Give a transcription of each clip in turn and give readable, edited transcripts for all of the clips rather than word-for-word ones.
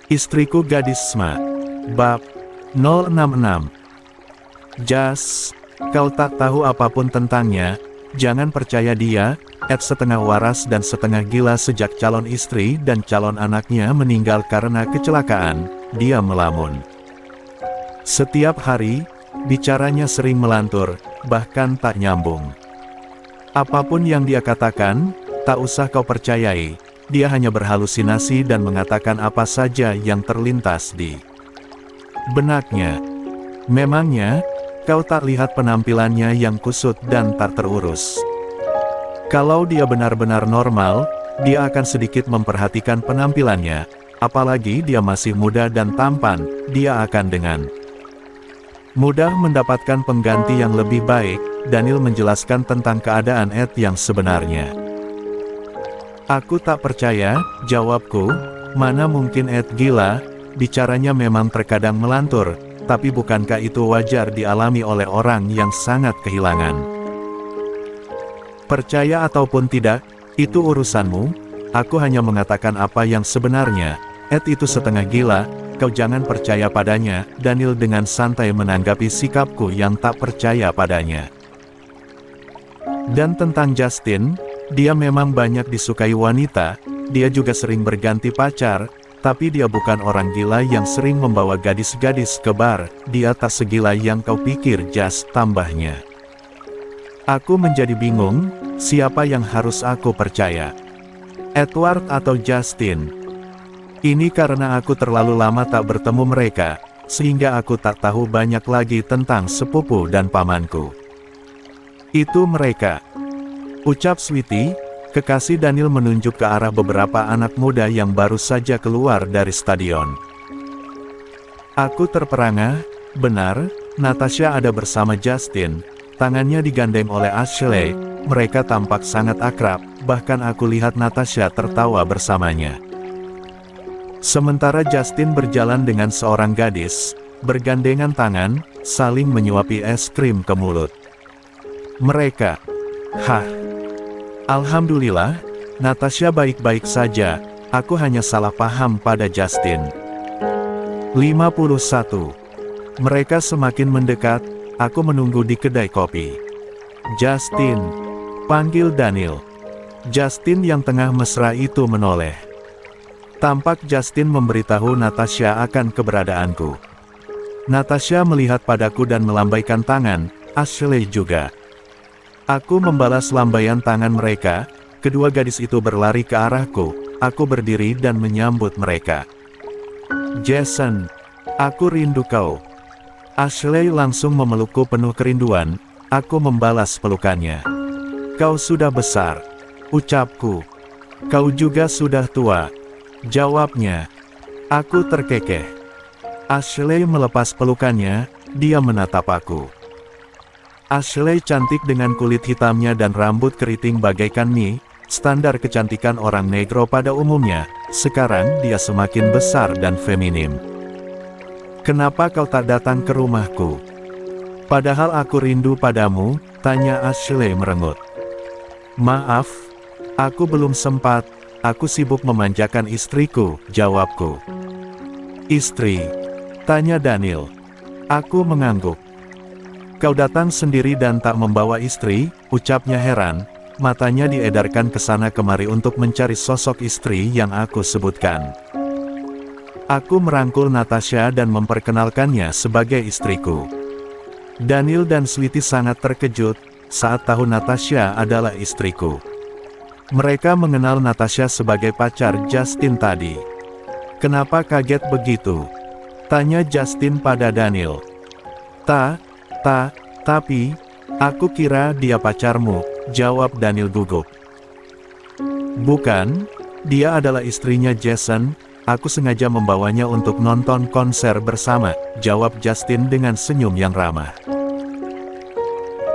Istriku Gadis SMA. Bab 066. Jas, kau tak tahu apapun tentangnya, jangan percaya dia, setengah waras dan setengah gila sejak calon istri dan calon anaknya meninggal karena kecelakaan, dia melamun. Setiap hari, bicaranya sering melantur, bahkan tak nyambung. Apapun yang dia katakan, tak usah kau percayai, dia hanya berhalusinasi dan mengatakan apa saja yang terlintas di benaknya. Memangnya, kau tak lihat penampilannya yang kusut dan tak terurus? Kalau dia benar-benar normal, dia akan sedikit memperhatikan penampilannya, apalagi dia masih muda dan tampan, dia akan dengan mudah mendapatkan pengganti yang lebih baik. Daniel menjelaskan tentang keadaan Ed yang sebenarnya. Aku tak percaya, jawabku, mana mungkin Ed gila, bicaranya memang terkadang melantur, tapi bukankah itu wajar dialami oleh orang yang sangat kehilangan? Percaya ataupun tidak, itu urusanmu, aku hanya mengatakan apa yang sebenarnya. Ed itu setengah gila, kau jangan percaya padanya. Daniel dengan santai menanggapi sikapku yang tak percaya padanya. Dan tentang Justin, dia memang banyak disukai wanita, dia juga sering berganti pacar, tapi dia bukan orang gila yang sering membawa gadis-gadis ke bar, dia tak segila yang kau pikir, Jas, tambahnya. Aku menjadi bingung, siapa yang harus aku percaya? Edward atau Justin? Ini karena aku terlalu lama tak bertemu mereka, sehingga aku tak tahu banyak lagi tentang sepupu dan pamanku. Itu mereka, ucap Sweetie, kekasih Daniel menunjuk ke arah beberapa anak muda yang baru saja keluar dari stadion. Aku terperangah, benar, Natasha ada bersama Justin, tangannya digandeng oleh Ashley, mereka tampak sangat akrab, bahkan aku lihat Natasha tertawa bersamanya. Sementara Justin berjalan dengan seorang gadis, bergandengan tangan, saling menyuapi es krim ke mulut. Mereka, Alhamdulillah, Natasha baik-baik saja, aku hanya salah paham pada Justin. 51. Mereka semakin mendekat, aku menunggu di kedai kopi. Justin, panggil Daniel. Justin yang tengah mesra itu menoleh. Tampak Justin memberitahu Natasha akan keberadaanku. Natasha melihat padaku dan melambaikan tangan, Ashley juga. Aku membalas lambaian tangan mereka, kedua gadis itu berlari ke arahku, aku berdiri dan menyambut mereka. Jason, aku rindu kau. Ashley langsung memelukku penuh kerinduan, aku membalas pelukannya. Kau sudah besar, ucapku. Kau juga sudah tua, jawabnya. Aku terkekeh. Ashley melepas pelukannya, dia menatap aku. Ashley cantik dengan kulit hitamnya dan rambut keriting bagaikan mie, standar kecantikan orang negro pada umumnya, sekarang dia semakin besar dan feminim. Kenapa kau tak datang ke rumahku? Padahal aku rindu padamu, tanya Ashley merengut. Maaf, aku belum sempat, aku sibuk memanjakan istriku, jawabku. Istri? Tanya Daniel. Aku mengangguk. Kau datang sendiri dan tak membawa istri, ucapnya heran, matanya diedarkan ke sana kemari untuk mencari sosok istri yang aku sebutkan. Aku merangkul Natasha dan memperkenalkannya sebagai istriku. Daniel dan Sweetie sangat terkejut saat tahu Natasha adalah istriku. Mereka mengenal Natasha sebagai pacar Justin tadi. Kenapa kaget begitu? Tanya Justin pada Daniel. Tapi, aku kira dia pacarmu, jawab Daniel gugup. Bukan, dia adalah istrinya Jason, aku sengaja membawanya untuk nonton konser bersama, jawab Justin dengan senyum yang ramah.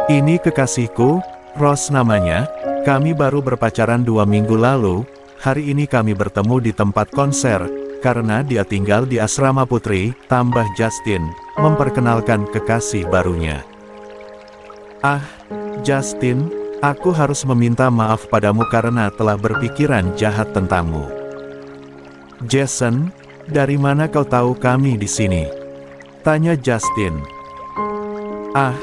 Ini kekasihku, Rose namanya, kami baru berpacaran 2 minggu lalu, hari ini kami bertemu di tempat konser, karena dia tinggal di asrama putri, tambah Justin, memperkenalkan kekasih barunya. Justin, aku harus meminta maaf padamu karena telah berpikiran jahat tentangmu. Jason, Dari mana kau tahu kami di sini? Tanya Justin. Ah,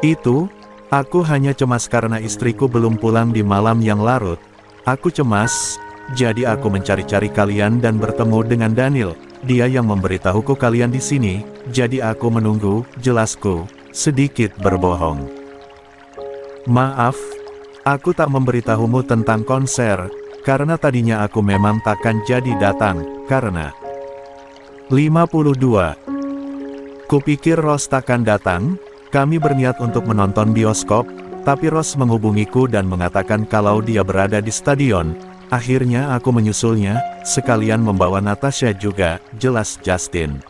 itu, aku hanya cemas karena istriku belum pulang di malam yang larut. Aku cemas, jadi aku mencari-cari kalian dan bertemu dengan Daniel. Dia yang memberitahuku kalian di sini, jadi aku menunggu. Jelasku, sedikit berbohong. Maaf, aku tak memberitahumu tentang konser, karena tadinya aku memang takkan jadi datang, karena 52. Kupikir Ross takkan datang, kami berniat untuk menonton bioskop, tapi Ross menghubungiku dan mengatakan kalau dia berada di stadion. Akhirnya aku menyusulnya, sekalian membawa Natasha juga, jelas Justin.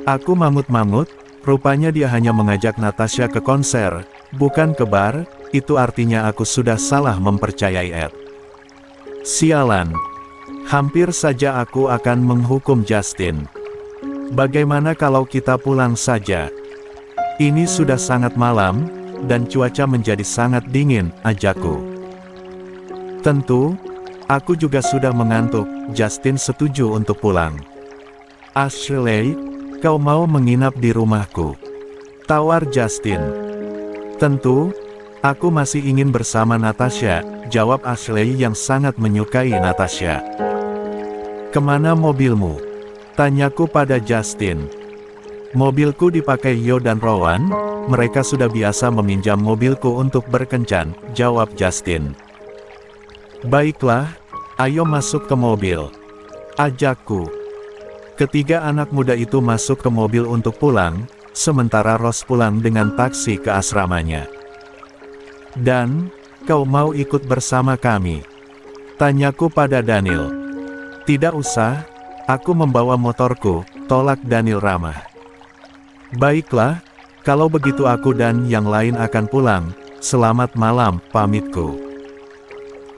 Aku mangut-mangut, rupanya dia hanya mengajak Natasha ke konser, bukan ke bar, itu artinya aku sudah salah mempercayai Ed. Sialan. Hampir saja aku akan menghukum Justin. Bagaimana kalau kita pulang saja? Ini sudah sangat malam, dan cuaca menjadi sangat dingin, ajakku. Tentu, aku juga sudah mengantuk. Justin setuju untuk pulang. Ashley, kau mau menginap di rumahku? Tawar Justin. Tentu, aku masih ingin bersama Natasha, jawab Ashley yang sangat menyukai Natasha. Kemana mobilmu? Tanyaku pada Justin. Mobilku dipakai Yo dan Rowan, mereka sudah biasa meminjam mobilku untuk berkencan, jawab Justin. Baiklah, ayo masuk ke mobil. Ajakku. Ketiga anak muda itu masuk ke mobil untuk pulang, sementara Ross pulang dengan taksi ke asramanya. Dan, kau mau ikut bersama kami? Tanyaku pada Daniel. Tidak usah, aku membawa motorku, tolak Daniel ramah. Baiklah, kalau begitu aku dan yang lain akan pulang. Selamat malam, pamitku.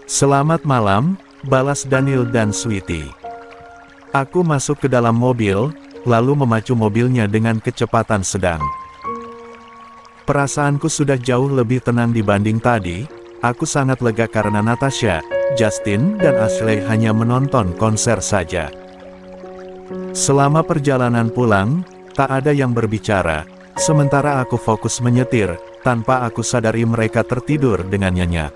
Selamat malam, balas Daniel dan Sweetie. Aku masuk ke dalam mobil, lalu memacu mobilnya dengan kecepatan sedang. Perasaanku sudah jauh lebih tenang dibanding tadi. Aku sangat lega karena Natasha, Justin dan Ashley hanya menonton konser saja. Selama perjalanan pulang, tak ada yang berbicara, sementara aku fokus menyetir, tanpa aku sadari mereka tertidur dengan nyenyak.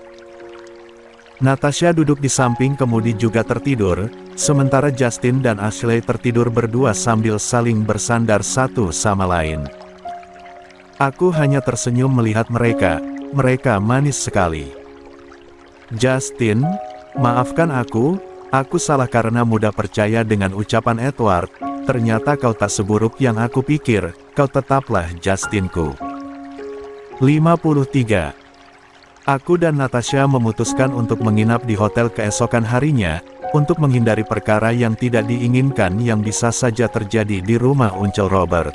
Natasha duduk di samping kemudi juga tertidur, sementara Justin dan Ashley tertidur berdua sambil saling bersandar satu sama lain. Aku hanya tersenyum melihat mereka manis sekali. Justin, maafkan aku salah karena mudah percaya dengan ucapan Edward, ternyata kau tak seburuk yang aku pikir, kau tetaplah Justinku. 53. Aku dan Natasha memutuskan untuk menginap di hotel keesokan harinya, untuk menghindari perkara yang tidak diinginkan yang bisa saja terjadi di rumah Uncel Robert.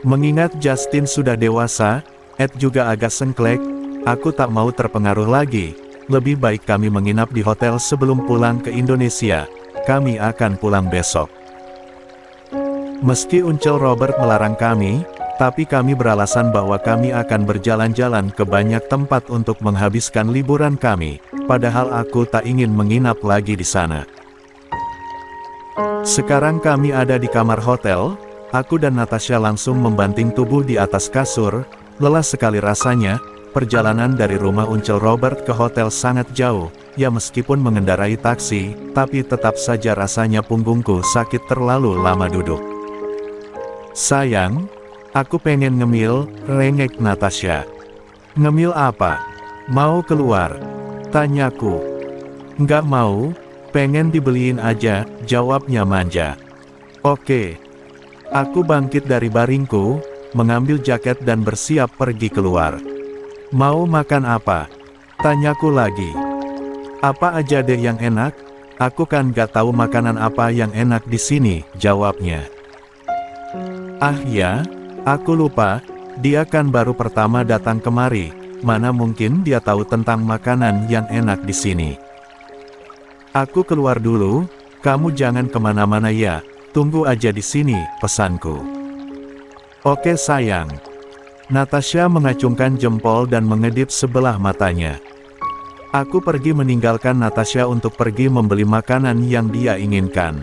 Mengingat Justin sudah dewasa, Ed juga agak sengklek, aku tak mau terpengaruh lagi, lebih baik kami menginap di hotel sebelum pulang ke Indonesia, kami akan pulang besok. Meski Uncel Robert melarang kami, tapi kami beralasan bahwa kami akan berjalan-jalan ke banyak tempat untuk menghabiskan liburan kami, padahal aku tak ingin menginap lagi di sana. Sekarang kami ada di kamar hotel, aku dan Natasha langsung membanting tubuh di atas kasur, lelah sekali rasanya. Perjalanan dari rumah Uncel Robert ke hotel sangat jauh, ya meskipun mengendarai taksi, tapi tetap saja rasanya punggungku sakit terlalu lama duduk. Sayang, aku pengen ngemil, rengek Natasha. Ngemil apa? Mau keluar? Tanyaku. Nggak mau, pengen dibeliin aja, jawabnya manja. Oke. Aku bangkit dari baringku, mengambil jaket dan bersiap pergi keluar. Mau makan apa? Tanyaku lagi. Apa aja deh yang enak? Aku kan gak tahu makanan apa yang enak di sini, jawabnya. Ah ya, aku lupa, dia kan baru pertama datang kemari, mana mungkin dia tahu tentang makanan yang enak di sini. Aku keluar dulu, kamu jangan kemana-mana ya, tunggu aja di sini, pesanku. Oke sayang. Natasha mengacungkan jempol dan mengedip sebelah matanya. Aku pergi meninggalkan Natasha untuk pergi membeli makanan yang dia inginkan.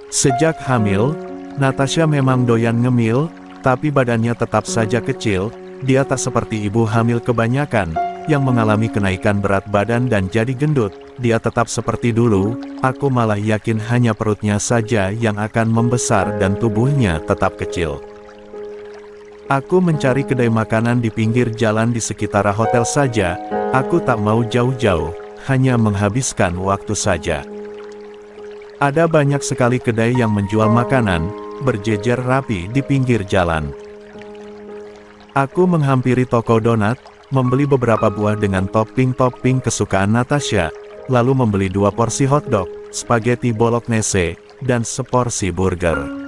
Sejak hamil, Natasha memang doyan ngemil, tapi badannya tetap saja kecil. Dia tak seperti ibu hamil kebanyakan, yang mengalami kenaikan berat badan dan jadi gendut. Dia tetap seperti dulu. Aku malah yakin hanya perutnya saja yang akan membesar dan tubuhnya tetap kecil. Aku mencari kedai makanan di pinggir jalan di sekitar hotel saja. Aku tak mau jauh-jauh, hanya menghabiskan waktu saja. Ada banyak sekali kedai yang menjual makanan, berjejer rapi di pinggir jalan. Aku menghampiri toko donat, membeli beberapa buah dengan topping-topping kesukaan Natasha, lalu membeli 2 porsi hotdog, spaghetti bolognese, dan seporsi burger.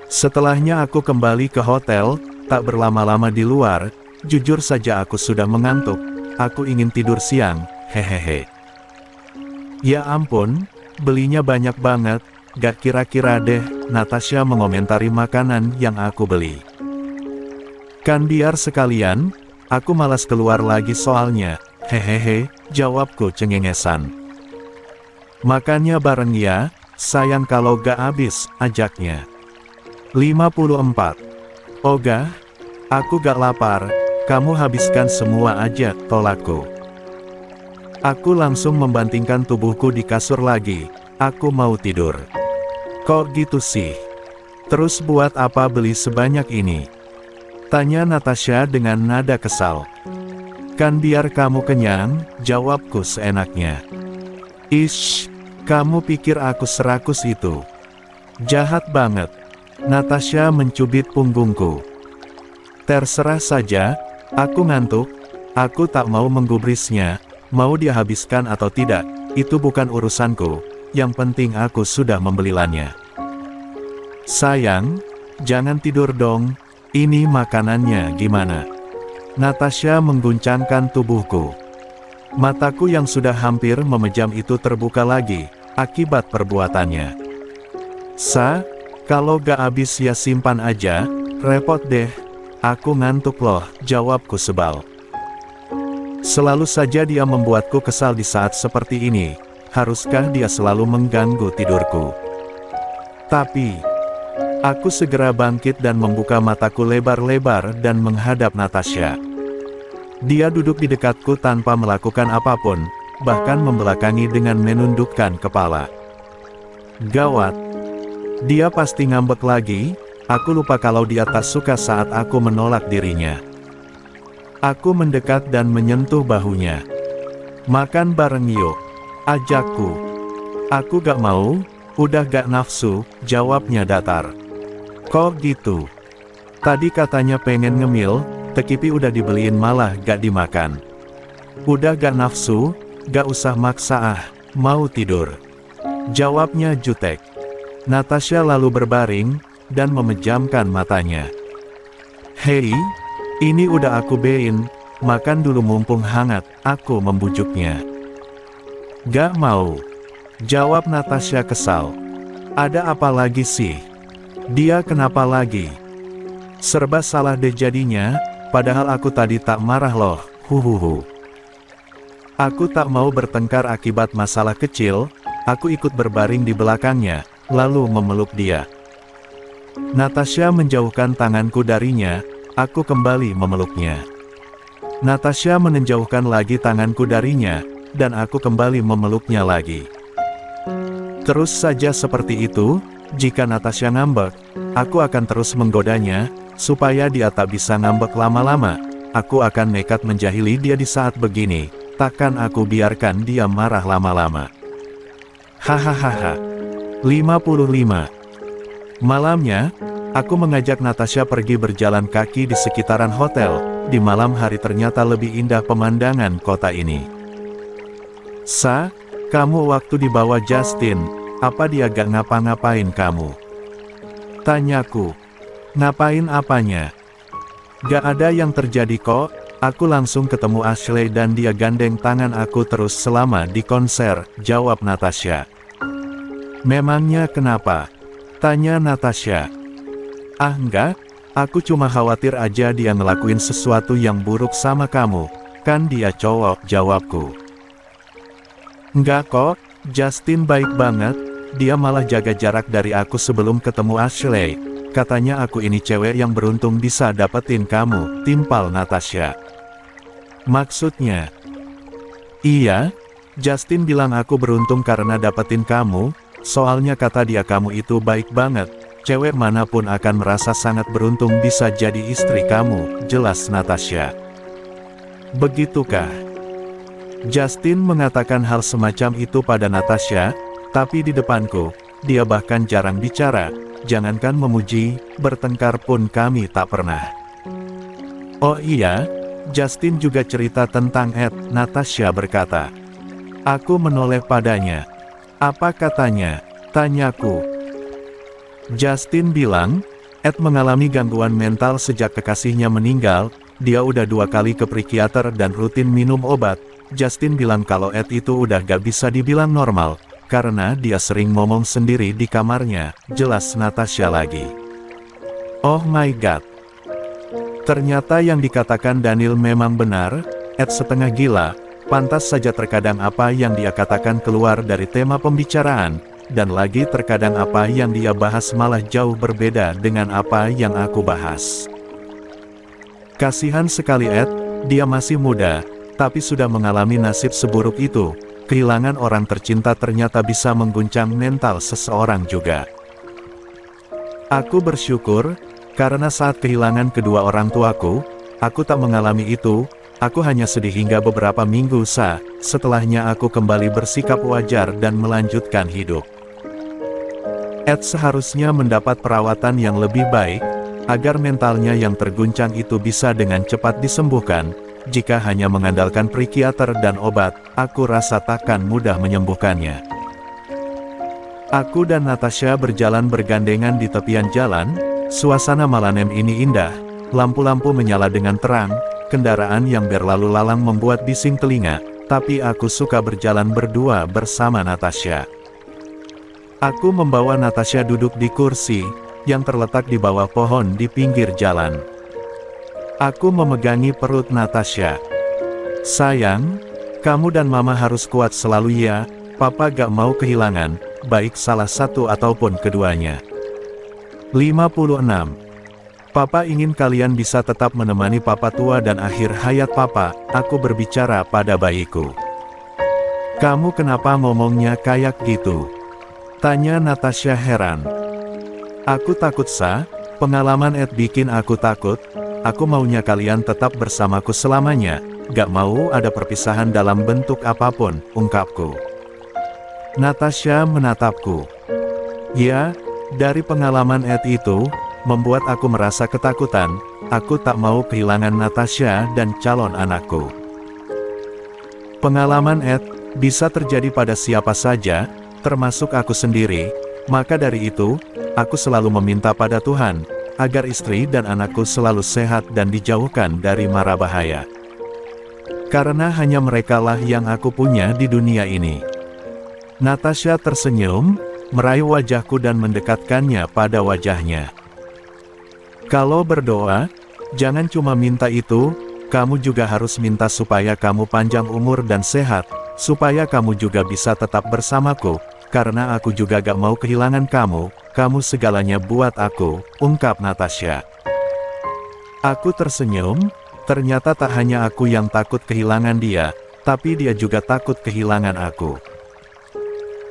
Setelahnya aku kembali ke hotel, tak berlama-lama di luar. Jujur saja aku sudah mengantuk, aku ingin tidur siang, hehehe. Ya ampun, belinya banyak banget, gak kira-kira deh, Natasha mengomentari makanan yang aku beli. Kan biar sekalian, aku malas keluar lagi soalnya, hehehe, jawabku cengengesan. Makannya bareng ya, sayang kalau gak habis, ajaknya. 54. Oga, aku gak lapar, kamu habiskan semua aja, tolakku. Aku langsung membantingkan tubuhku di kasur lagi, aku mau tidur. Kok gitu sih? Terus buat apa beli sebanyak ini? Tanya Natasha dengan nada kesal. Kan biar kamu kenyang, jawabku seenaknya. Ish, kamu pikir aku serakus itu? Jahat banget. Natasha mencubit punggungku. Terserah saja, aku ngantuk, aku tak mau menggubrisnya, mau dia habiskan atau tidak, itu bukan urusanku, yang penting aku sudah membelilannya. Sayang, jangan tidur dong, ini makanannya gimana? Natasha mengguncangkan tubuhku. Mataku yang sudah hampir memejam itu terbuka lagi, akibat perbuatannya. Kalau gak habis ya simpan aja, repot deh. Aku ngantuk loh, jawabku sebal. Selalu saja dia membuatku kesal di saat seperti ini. Haruskah dia selalu mengganggu tidurku? Tapi, aku segera bangkit dan membuka mataku lebar-lebar dan menghadap Natasha. Dia duduk di dekatku tanpa melakukan apapun, bahkan membelakangi dengan menundukkan kepala. Gawat. Dia pasti ngambek lagi, aku lupa kalau dia tak suka saat aku menolak dirinya. Aku mendekat dan menyentuh bahunya. Makan bareng yuk, ajakku. Aku gak mau, udah gak nafsu, jawabnya datar. Kok gitu? Tadi katanya pengen ngemil, tekipi udah dibeliin malah gak dimakan. Udah gak nafsu, gak usah maksa mau tidur. Jawabnya jutek. Natasha lalu berbaring, dan memejamkan matanya. Hei, ini udah aku bein, makan dulu mumpung hangat, aku membujuknya. Gak mau. Jawab Natasha kesal. Ada apa lagi sih? Dia kenapa lagi? Serba salah deh jadinya, padahal aku tadi tak marah loh, huhuhu. Aku tak mau bertengkar akibat masalah kecil, aku ikut berbaring di belakangnya, lalu memeluk dia. Natasha menjauhkan tanganku darinya, aku kembali memeluknya. Natasha menjauhkan lagi tanganku darinya, dan aku kembali memeluknya lagi. Terus saja seperti itu, jika Natasha ngambek, aku akan terus menggodanya, supaya dia tak bisa ngambek lama-lama. Aku akan nekat menjahili dia di saat begini, takkan aku biarkan dia marah lama-lama. Hahaha. 55. Malamnya, aku mengajak Natasha pergi berjalan kaki di sekitaran hotel. Di malam hari ternyata lebih indah pemandangan kota ini. Kamu waktu dibawa Justin, apa dia gak ngapa-ngapain kamu? Tanyaku. Ngapain apanya? Gak ada yang terjadi kok, aku langsung ketemu Ashley dan dia gandeng tangan aku terus selama di konser, jawab Natasha. Memangnya kenapa? Tanya Natasha. Enggak, aku cuma khawatir aja dia ngelakuin sesuatu yang buruk sama kamu. Kan dia cowok, jawabku. Enggak kok, Justin baik banget, dia malah jaga jarak dari aku sebelum ketemu Ashley. Katanya aku ini cewek yang beruntung bisa dapetin kamu, timpal Natasha. Maksudnya? Iya, Justin bilang aku beruntung karena dapetin kamu, soalnya kata dia kamu itu baik banget, cewek manapun akan merasa sangat beruntung bisa jadi istri kamu, jelas Natasha. Begitukah? Justin mengatakan hal semacam itu pada Natasha, tapi di depanku, dia bahkan jarang bicara, jangankan memuji, bertengkar pun kami tak pernah. Oh iya, Justin juga cerita tentang Ed, Natasha berkata. Aku menoleh padanya. Apa katanya? Tanyaku. Justin bilang, Ed mengalami gangguan mental sejak kekasihnya meninggal, dia udah 2 kali ke psikiater dan rutin minum obat. Justin bilang kalau Ed itu udah gak bisa dibilang normal, karena dia sering ngomong sendiri di kamarnya, jelas Natasha lagi. Oh my god. Ternyata yang dikatakan Daniel memang benar, Ed setengah gila, pantas saja terkadang apa yang dia katakan keluar dari tema pembicaraan, dan lagi terkadang apa yang dia bahas malah jauh berbeda dengan apa yang aku bahas. Kasihan sekali Ed, dia masih muda, tapi sudah mengalami nasib seburuk itu. Kehilangan orang tercinta ternyata bisa mengguncang mental seseorang juga. Aku bersyukur, karena saat kehilangan kedua orang tuaku, aku tak mengalami itu, aku hanya sedih hingga beberapa minggu setelahnya aku kembali bersikap wajar dan melanjutkan hidup. Ed seharusnya mendapat perawatan yang lebih baik, agar mentalnya yang terguncang itu bisa dengan cepat disembuhkan. Jika hanya mengandalkan psikiater dan obat, aku rasa takkan mudah menyembuhkannya. Aku dan Natasha berjalan bergandengan di tepian jalan, suasana malam ini indah, lampu-lampu menyala dengan terang, kendaraan yang berlalu lalang membuat bising telinga, tapi aku suka berjalan berdua bersama Natasha. Aku membawa Natasha duduk di kursi, yang terletak di bawah pohon di pinggir jalan. Aku memegangi perut Natasha. Sayang, kamu dan mama harus kuat selalu ya, papa gak mau kehilangan, baik salah satu ataupun keduanya. 56. Papa ingin kalian bisa tetap menemani papa tua dan akhir hayat papa, aku berbicara pada bayiku. Kamu kenapa ngomongnya kayak gitu? Tanya Natasha heran. Aku takut pengalaman Ed bikin aku takut, aku maunya kalian tetap bersamaku selamanya, gak mau ada perpisahan dalam bentuk apapun, ungkapku. Natasha menatapku. Ya, dari pengalaman Ed itu, membuat aku merasa ketakutan, aku tak mau kehilangan Natasha dan calon anakku. Pengalaman Ed, bisa terjadi pada siapa saja, termasuk aku sendiri, maka dari itu, aku selalu meminta pada Tuhan, agar istri dan anakku selalu sehat dan dijauhkan dari mara bahaya. Karena hanya merekalah yang aku punya di dunia ini. Natasha tersenyum, meraih wajahku dan mendekatkannya pada wajahnya. Kalau berdoa, jangan cuma minta itu, kamu juga harus minta supaya kamu panjang umur dan sehat, supaya kamu juga bisa tetap bersamaku, karena aku juga gak mau kehilangan kamu segalanya buat aku, ungkap Natasha. Aku tersenyum, ternyata tak hanya aku yang takut kehilangan dia, tapi dia juga takut kehilangan aku.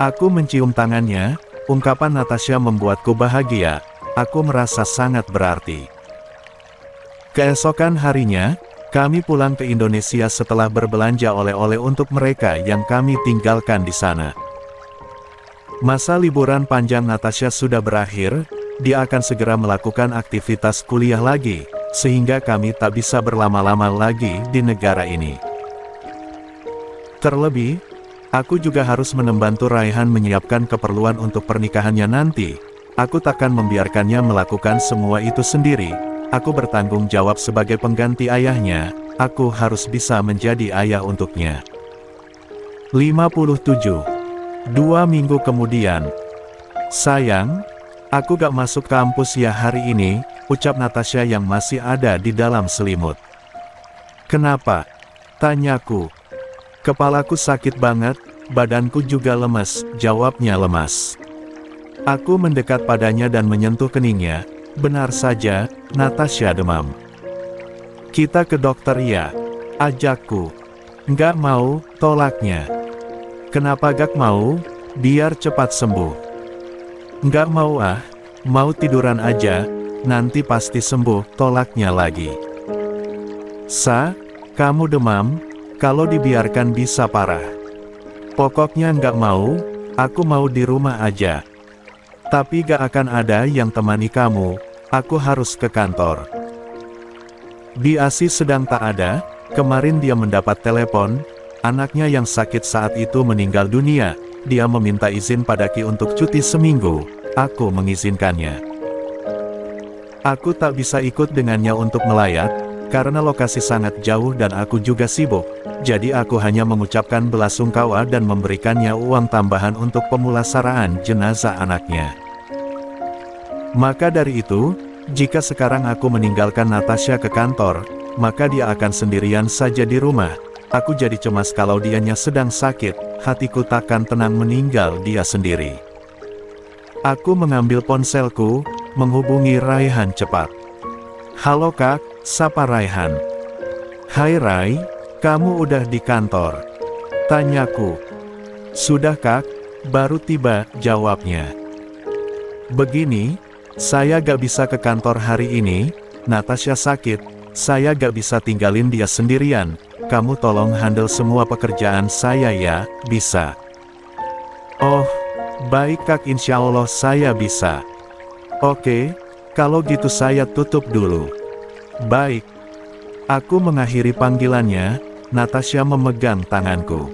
Aku mencium tangannya, ungkapan Natasha membuatku bahagia, aku merasa sangat berarti. Keesokan harinya, kami pulang ke Indonesia setelah berbelanja oleh-oleh untuk mereka yang kami tinggalkan di sana. Masa liburan panjang Natasha sudah berakhir, dia akan segera melakukan aktivitas kuliah lagi, sehingga kami tak bisa berlama-lama lagi di negara ini. Terlebih, aku juga harus membantu Raihan menyiapkan keperluan untuk pernikahannya nanti. Aku takkan membiarkannya melakukan semua itu sendiri, aku bertanggung jawab sebagai pengganti ayahnya, aku harus bisa menjadi ayah untuknya. 57. 2 minggu kemudian. Sayang, aku gak masuk kampus ya hari ini, ucap Natasha yang masih ada di dalam selimut. Kenapa? Tanyaku. Kepalaku sakit banget, badanku juga lemas, jawabnya lemas. Aku mendekat padanya dan menyentuh keningnya. Benar saja, Natasha demam. Kita ke dokter ya, ajakku. Nggak mau, tolaknya. Kenapa gak mau? Biar cepat sembuh. Nggak mau ah, mau tiduran aja, nanti pasti sembuh, tolaknya lagi. Sa, kamu demam, kalau dibiarkan bisa parah. Pokoknya nggak mau, aku mau di rumah aja. Tapi gak akan ada yang temani kamu, aku harus ke kantor. Biasi sedang tak ada, kemarin dia mendapat telepon, anaknya yang sakit saat itu meninggal dunia, dia meminta izin pada Ki untuk cuti seminggu, aku mengizinkannya. Aku tak bisa ikut dengannya untuk melayat, karena lokasi sangat jauh dan aku juga sibuk, jadi aku hanya mengucapkan belasungkawa dan memberikannya uang tambahan untuk pemulasaraan jenazah anaknya. Maka dari itu, jika sekarang aku meninggalkan Natasha ke kantor, maka dia akan sendirian saja di rumah. Aku jadi cemas kalau dianya sedang sakit, hatiku takkan tenang meninggal dia sendiri. Aku mengambil ponselku, menghubungi Raihan cepat. Halo kak, sapa Raihan. Hai Rai, kamu udah di kantor? Tanyaku. Sudah kak, baru tiba, jawabnya. Begini, saya gak bisa ke kantor hari ini, Natasha sakit, saya gak bisa tinggalin dia sendirian, kamu tolong handle semua pekerjaan saya ya, bisa? Oh, baik kak, insya Allah saya bisa. Oke, kalau gitu saya tutup dulu. Baik. Aku mengakhiri panggilannya, Natasha memegang tanganku.